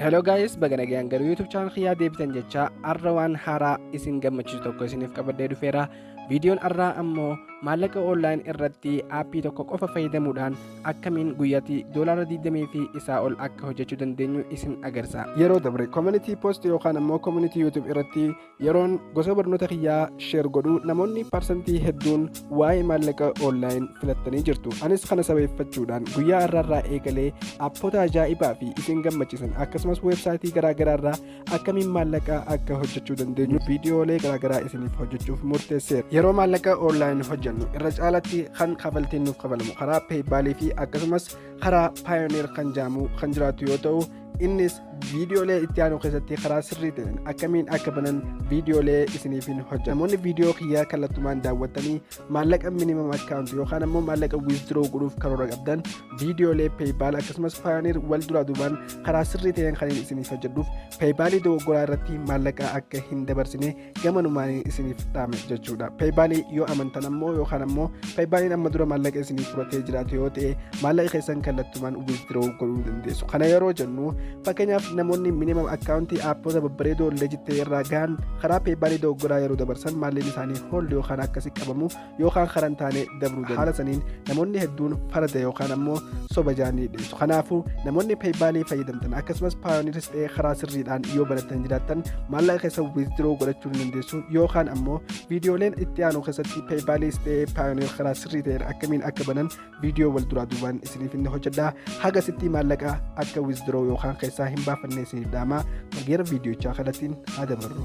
Hello guys, baga nagayaan garuu YouTube channel kiyyaa deebitan jecha arra waan haaraa isin gammachiisu tokko isiniif qabadhee dhufeera. Viidiyoon arraa ammoo maallaqa online irratti aappii tokko qofa fayyadamuudhaan akkamiin guyyaatti $20 fi isaa ol akka hojjechuu dandeenyu isin agarsiisa. Yeroo dabre community post yookaan ammoo community YouTube irratti yeroon gosa barnoota kiyyaa share godhu namoonni parsantii hedduun waa'ee maallaqa online filatanii jirtu. Anis kana sababeeffachuudhaan guyyaa arraa eegalee aappota ajaa'ibaa fi isin gammachiisan akkasumas websaayitii garaagaraa irraa akkamiin maallaqa akka hojjechuu dandeenyu viidiyoolee garaagaraa isiniif hojjechuuf murteesseera. Yeroo maallaqa online hojjennu irra caalatti kan kafaltiin nuuf kafalamu karaa PayPal fi akkasumas karaa Payoneer kan jedhamu kan jiraatu yoo ta'u innis viidiyoolee itti aanu keessatti karaa sirrii ta'een akkamiin akka banan viidiyoolee isiniifin hojjeta. Namoonni viidiyoo kiyyaa kallattumaan daawwattanii maallaqa minimum account yookaan ammoo maallaqa withdraw godhuuf karoora qabdan viidiyoolee PayPal akkasumas Payoneer wal duraa duubaan karaa sirrii ta'een kan isiniif hojjedhuuf PayPal dogoggoraa irratti maallaqa akka hin dabarsine gamanumaan isiniif dhaame jechuudha. PayPal yoo amantan ammoo yookaan ammoo PayPal amma dura maallaqa isiniif fudhatee jiraatu yoo ta'e maallaqa keessan kallattumaan withdraw godhuu dandeessu. Kana yeroo jennu fakkeenyaaf namoonni minimum account aappota babbareedoo legit irraa gahan karaa PayPal dogoggoraa yeroo dabarsan maallaqni isaanii hold yookaan akkasi qabamu yookaan karan taane dabruu danda'u. Haala saniin namoonni hedduun farda yookaan ammoo soba jaanii dhiyeessu. Kanaafuu namoonni PayPal fayyadamtan akkasumas Payoneeris ta'ee karaa sirriidhaan yoo banatan jiraattan maallaqa keessa withdraw godhachuu dandeessu yookaan ammoo viidiyooleen itti aanu keessatti PayPalis ta'ee Payoneer karaa sirrii ta'een akkamiin akka banan viidiyoo wal duraa duubaan isiniif inni hojjedha. Hagasitti maallaqa akka withdraw yookaan keessaa hin baafanne isiniif dhaama. Gara viidiyochaa kanattiin haa dabarru.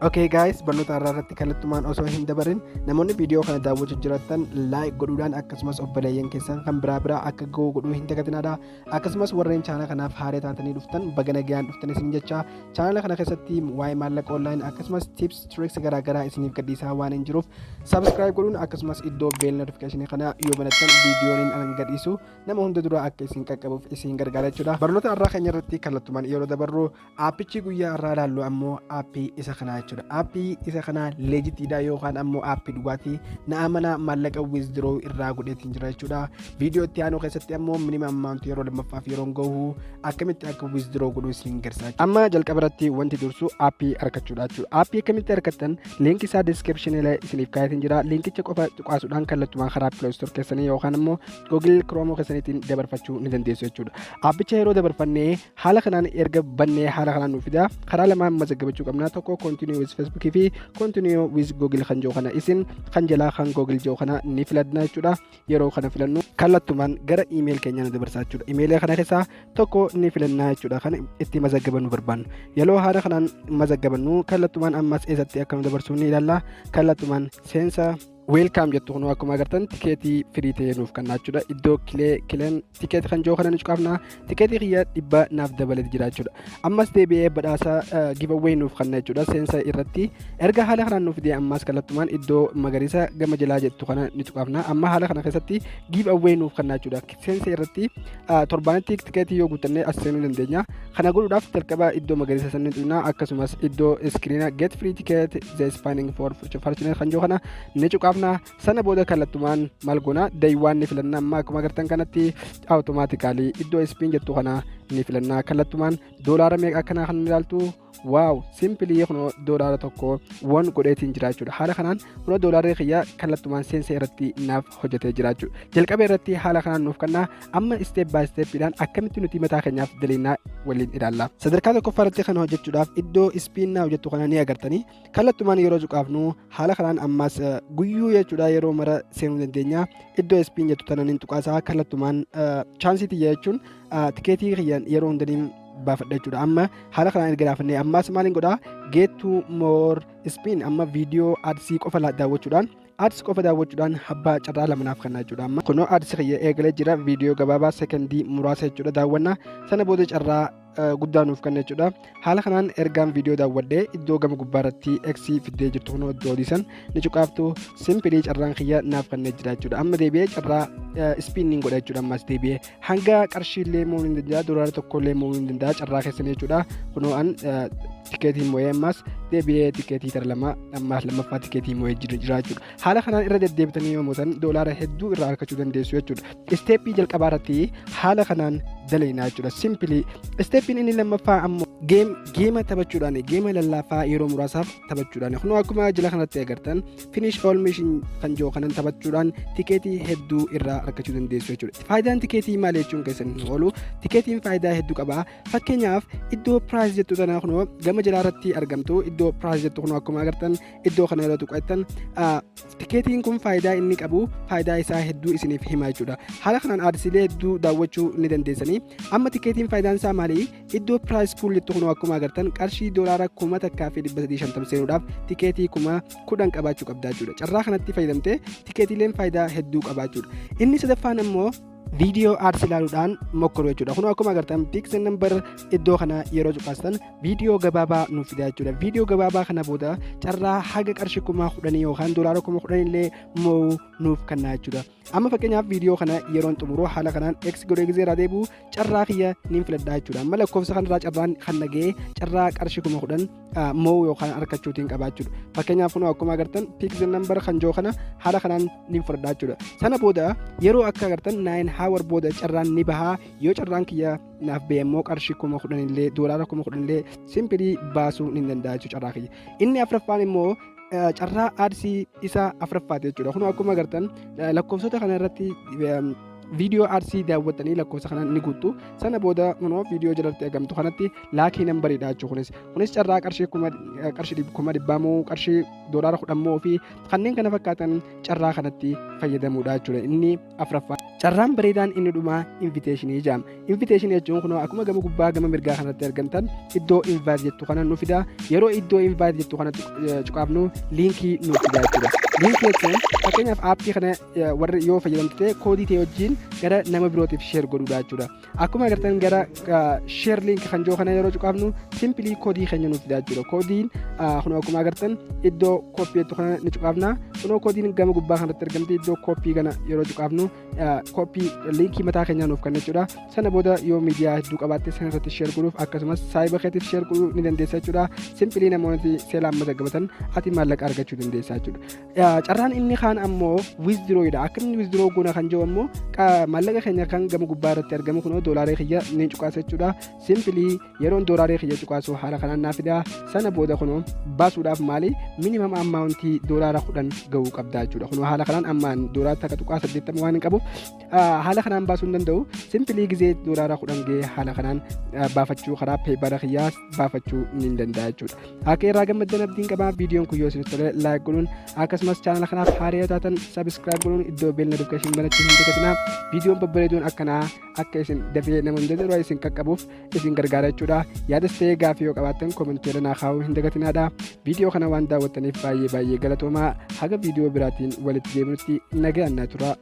Okay guys, barnoota irraa irratti kallattumaan osoo hin dabarin namoonni viidiyoo kana daawwachuu jiraattan like godhuudhaan akkasumas obboleeyyan keessan kan biraa akka ga'u godhuu hin dagatinaa. Akkasumas warreen chaanala kanaaf haaraa taatanii dhuftan baga nagayaan dhuftan isin jecha chaanala kana keessatti waa'ee maallaqa online akkasumas tips tricks garaagaraa isiniif gadhiisaa waan hin jiruuf subscribe godhuun akkasumas iddoo bell notification kana yoo banattan viidiyoon an gadhiisu nama hunda dura akka isin qaqqabuuf isin gargaara jechuudha. Barnoota irraa keenya irratti kallattumaan yeroo dabarru aappichi guyyaa irraa ilaallu ammoo aappii isa kanaa. Aappii isa kana legitiidha yookaan ammoo aappii dhugaatii na amana maallaqa withdraw irraa godheetiin jira jechuudha. Viidiyoo itti aanu keessatti ammoo minimum amount yeroo lammaffaaf yeroo gahu akkamitti akka withdraw godhuu isin gargaara. Amma jalqaba irratti wanti dursu aappii argachuudha jechuudha. Aappii akkamitti argattan linkii isaa description irra isiniif kaa'eetiin jira. Linkicha qofa tuqaasuudhaan kallattumaan karaa Play Store keessanii yookaan ammoo Google Chrome keessaniitiin dabarfachuu ni dandeessu jechuudha. Aappicha yeroo dabarfannee haala kanaan erga bannee haala kanaan nuuf fida. Karaa lamaan mazaggabachuu qabna. Tokko continue with Facebook fi continue with Google kan jiru kana isin kan jalaa kan Google jiru kana ni filadna jechuudha. Yeroo kana filannu kallattumaan gara email keenya nu dabarsaa jechuudha. Email kana keessaa tokko ni filanna jechuudha. Kan itti mazaggabannu barbaannu. Yeroo haala kanaan mazaggabannu kallattumaan ammas eessatti akka nu dabarsu ni ilaalla. Kallattumaan seensa welcome jettu kun akkuma agartan tikeetii firii ta'ee nuuf kan jechuudha. Iddoo kileen tikeetii kan jiru kana ni cuqaafna. Tikeetii kiyya 100 naaf dabalee jira jechuudha. Ammas deebi'ee badhaasa giveaway nuuf kan jechuudha. Seensa irratti erga haala kanaan nuuf fidee ammas kallattumaan iddoo magariisa gama jalaa jettu kana ni cuqaafna. Amma haala kana keessatti giveaway nuuf kan jechuudha. Seensa irratti torbaanitti tikeetii yoo guutanne as seenuu dandeenya. Kana godhuudhaaf jalqaba iddoo magariisa sanni tuqna akkasumas iddoo iskiriina get free ticket the spanning for fortune kan jiru kana ni cuqaafna. Sana booda kallattumaan maal goona dayiwaan ni filanna. Amma akkuma agartan kanatti automaatikaalii iddoo spin jettu kana ni filanna. Kallattumaan doolaara meeqa akkanaa kan ilaaltu waaw simpilii kun doolaara tokko won godheetiin jira jechuudha. Haala kanaan kun doolaarri kiyya kallattumaan seensa irratti naaf hojjetee jira jechuudha. Jalqaba irratti haala kanaan nuuf kanna amma step by stepidhaan akkamitti nuti mataa keenyaaf daliinaa waliin ilaalla. Sadarkaa tokkoffaa irratti kana hojjechuudhaaf iddoo spinnaa hojjettu kana ni agartanii kallattumaan yeroo cuqaafnu haala kanaan ammas guyyuu jechuudha yeroo mara seenuu dandeenya. Iddoo spin jettu tananiin tuqaasaa kallattumaan chaansiitii jechuun tikeetii kiyyaan yeroo hundaniin baafadha jechuudha. Amma haala kanaan erga daafannee ammas maaliin godhaa get to more spin amma viidiyoo adsii qofa daawwachuudhaan ads qofa daawwachuudhaan habbaa carraa lamanaaf kan jechuudha. Amma kunoo ads kiyya eegalee jira viidiyoo gabaabaa sekondii muraasa jechuudha daawwanna. Sana booda carraa guddaa nuuf kan jechuudha. Haala kanaan ergaan viidiyoo daawwadhee iddoo gama gubbaarratti x fiddee jirtu kunoo iddoo diisan ni cuqaaftu simpilii carraan kiyya naaf kan jira jechuudha. Amma deebi'ee carraa spinning godha jechuudha. Ammas deebi'ee hanga qarshiillee mo'uu ni danda'a doolaara tokkollee mo'uu ni danda'a carraa keessan jechuudha. Kunoo an tikeetiin moo'ee ammas deebi'ee tikeetii tara lama ammas lammaffaa tikeetii moo'ee jira jechuudha. Haala kanaan irra deddeebitanii yoo mootan doolaara hedduu irraa argachuu dandeessu jechuudha. Isteeppii jalqabaa irratti haala kanaan dalaginaa jechuudha. Simpilii isteeppiin inni lammaffaa ammoo geema taphachuudhaan geema lallaafaa yeroo muraasaaf taphachuudhaan kun akkuma jala kanatti agartan finish all mission kan jiru kanan taphachuudhaan tikeetii hedduu irraa argachuu dandeessu jechuudha. Faayidaan tikeetii maal jechuun keessan oolu tikeetiin faayidaa hedduu qaba. Fakkeenyaaf iddoo piraayis jettu tanaa kun gama jalaa irratti argamtu iddoo piraayis jettu kun akkuma agartan iddoo kana irratti qo'attan tikeetiin kun faayidaa inni qabu faayidaa isaa hedduu isiniif hima jechuudha. Haala kanaan aadsiilee hedduu daawwachuu ni dandeessanii. Amma tikeetiin faayidaan isaa maali? Iddoo piraayis puul jettu kun akkuma agartan qarshii doolaara 1,350 seenuudhaaf tikeetii 10,000 qabaachuu qabda jechuudha. Carraa kanatti fayyadamtee tikeetiileen faayidaa hedduu qabaachuudha. Inni sadaffaan ammoo viidiyoo ads ilaaluudhaan mokkoru jechuudha. Kun akkuma agartan piksel nambar iddoo kana yeroo cuqaastan viidiyoo gabaabaa nuuf fida jechuudha. Viidiyoo gabaabaa kana booda carraa haga qarshii 10,000 yookaan doolaara 10,000 illee mo'uu nuuf kenna jechuudha. Amma fakkeenyaaf viidiyoo kana yeroon xumuru haala kanaan x godhee gizeeraa deebi'u carraa kiyya niin filadhaa jechuudha. Amma lakkoofsa kanarraa carraan kan nagee carraa qarshii 10,000 mo'uu yookaan argachuutiin qabaachuudha. Fakkeenyaaf kun akkuma agartan piksel nambar kan jiru kana haala kanaan niin fudhadhaa jechuudha. Sana booda yeroo akka agartan 9 hour booda carraan ni bahaa yoo carraan kiyya naaf ba'e immoo qarshii 10,000 illee doolaara 10,000 illee simpilii baasuu ni danda'a jechuudha carraa kiyya. Inni afuraffaan immoo carraa aadsii isa afuraffaati jechuudha. Kun akkuma agartan lakkoofsota kana irratti viidiyoo aadsii daawwattanii lakkoofsa kana ni guuttu. Sana booda kunoo viidiyoo jalatti argamtu kanatti laakii nambariidha jechuudha. Kunis carraa qarshii 1,100 moo qarshii doolaara 10 moo fi kanneen kana fakkaatan carraa kanatti fayyadamuudha jechuudha. Inni afuraffaa. Carraan bareedaan inni dhumaa inviteeshinii jedhama. Inviteeshinii jechuun kun akkuma gama gubbaa gama mirgaa kanatti argamtan iddoo invite jettu kana nu fida. Yeroo iddoo invite jettu kanatti cuqaafnu liinkii nu fida jechuudha. Liinkii jechuun fakkeenyaaf aappii kana warri yoo fayyadamte koodii ta'e wajjin gara nama birootiif sheer godhuudha jechuudha. Akkuma agartan gara sheer liink kan jiru kana yeroo cuqaafnu simpilii koodii keenya nu fida jechuudha. Koodiin kun akkuma agartan iddoo kooppii jettu kana ni cuqaafna. Kunoo koodiin gama gubbaa kanatti argamte iddoo kooppii kana yeroo cuqaafnu koppii liinkii mataa keenyaa nuuf kenna jechuudha. Sana booda yoo miidiyaa hedduu qabaatte sana irratti sheer godhuuf akkasumas saayiba keetiif sheer godhuu ni dandeessa jechuudha. Simpilii namoonni seelaan mazaggabatan ati maallaqa argachuu dandeessa jechuudha. Carraan inni kaan ammoo wizdirooidha. Akka inni wizdiroo goona kan jiru ammoo maallaqa keenya kan gama gubbaa irratti argamu kunoo doolaaree kiyya ni cuqaasa jechuudha. Simpilii yeroon doolaaree kiyya cuqaasu haala kanaan naaf fida. Sana booda kunoo baasuudhaaf maali minimum ammaawuntii doolaara 10 gahuu qabda jechuudha. Kunoo haala kanaan ammaan doolaara takka tuqaa 80 waan hin qabuuf haala kanaan baasuu hin danda'u. Simpilii gizee doolaara 10 gahee haala kanaan baafachuu karaa peebara kiyyaas baafachuu ni danda'a jechuudha. Akka irraa gammaddan abdiin qabaa viidiyoon kun yoo isinitti tole laayik godhuun akkasumas chaanala kanaaf haaraa taatan sabiskiraayib godhuun iddoo beelna notifikashinii banachuu hin dagatinaa. Viidiyoon babbareedoon akkanaa akka isin dafee nama hunda yeroo isin qaqqabuuf isin gargaara jechuudha. Yaadas ta'ee gaafii yoo qabaattan koomentii naa kaa'uu hin dagatinaadha. Viidiyoo kana waan daawwattaniif baay'ee galatoomaa. Haga viidiyoo biraatiin walitti deebinutti nagaan naa turaa.